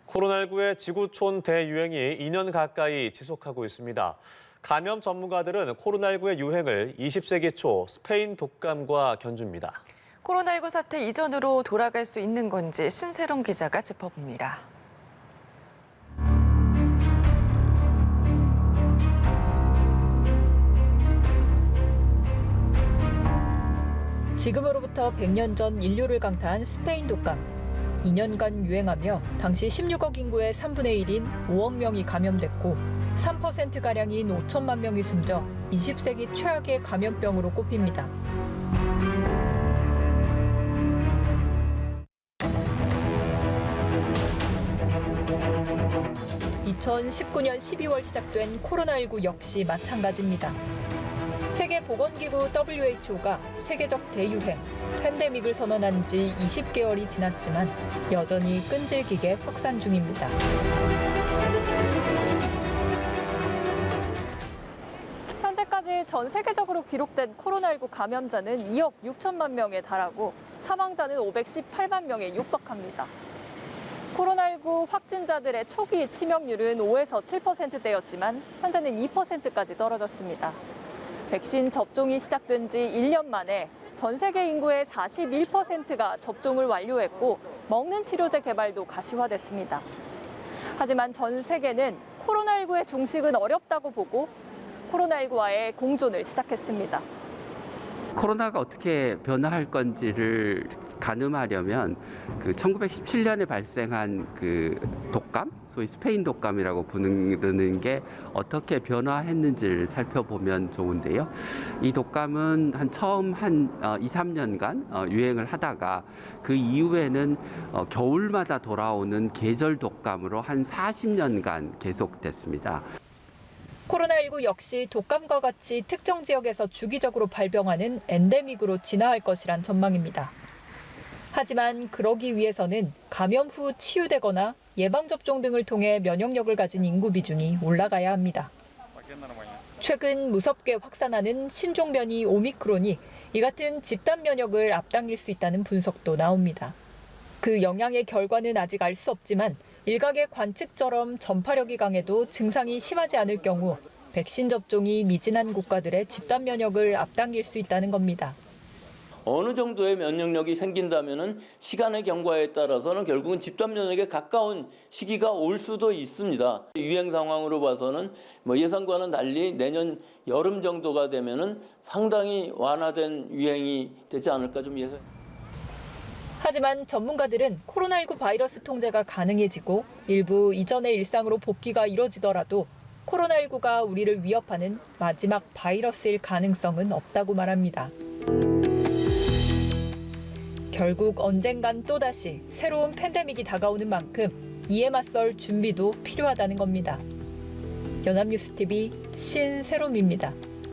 코로나19의 지구촌 대유행이 2년 가까이 지속하고 있습니다. 감염 전문가들은 코로나19의 유행을 20세기 초 스페인 독감과 견줍니다. 코로나19 사태 이전으로 돌아갈 수 있는 건지 신세롬 기자가 짚어봅니다. 지금으로부터 100년 전 인류를 강타한 스페인 독감. 2년간 유행하며 당시 16억 인구의 3분의 1인 5억 명이 감염됐고 3%가량인 5천만 명이 숨져 20세기 최악의 감염병으로 꼽힙니다. (2019년 12월) 시작된 코로나19 역시 마찬가지입니다. 세계보건기구 WHO가 세계적 대유행, 팬데믹을 선언한 지 20개월이 지났지만 여전히 끈질기게 확산 중입니다. 현재까지 전 세계적으로 기록된 코로나19 감염자는 2억 6천만 명에 달하고 사망자는 518만 명에 육박합니다. 코로나19 확진자들의 초기 치명률은 5에서 7%대였지만 현재는 2%까지 떨어졌습니다. 백신 접종이 시작된 지 1년 만에 전 세계 인구의 41%가 접종을 완료했고 먹는 치료제 개발도 가시화됐습니다. 하지만 전 세계는 코로나19의 종식은 어렵다고 보고 코로나19와의 공존을 시작했습니다. 코로나가 어떻게 변화할 건지를 가늠하려면 1917년에 발생한 독감, 소위 스페인 독감이라고 부르는 게 어떻게 변화했는지를 살펴보면 좋은데요. 이 독감은 처음 2, 3년간 유행을 하다가 그 이후에는 겨울마다 돌아오는 계절 독감으로 한 40년간 계속됐습니다. 코로나19 역시 독감과 같이 특정 지역에서 주기적으로 발병하는 엔데믹으로 진화할 것이란 전망입니다. 하지만 그러기 위해서는 감염 후 치유되거나 예방접종 등을 통해 면역력을 가진 인구 비중이 올라가야 합니다. 최근 무섭게 확산하는 신종 변이 오미크론이 이 같은 집단 면역을 앞당길 수 있다는 분석도 나옵니다. 그 영향의 결과는 아직 알 수 없지만 일각의 관측처럼 전파력이 강해도 증상이 심하지 않을 경우 백신 접종이 미진한 국가들의 집단 면역을 앞당길 수 있다는 겁니다. 어느 정도의 면역력이 생긴다면은 시간의 경과에 따라서는 결국은 집단 면역에 가까운 시기가 올 수도 있습니다. 유행 상황으로 봐서는 예상과는 달리 내년 여름 정도가 되면은 상당히 완화된 유행이 되지 않을까 좀 예상. 하지만 전문가들은 코로나19 바이러스 통제가 가능해지고 일부 이전의 일상으로 복귀가 이뤄지더라도 코로나19가 우리를 위협하는 마지막 바이러스일 가능성은 없다고 말합니다. 결국 언젠간 또다시 새로운 팬데믹이 다가오는 만큼 이에 맞설 준비도 필요하다는 겁니다. 연합뉴스TV 신세롬입니다.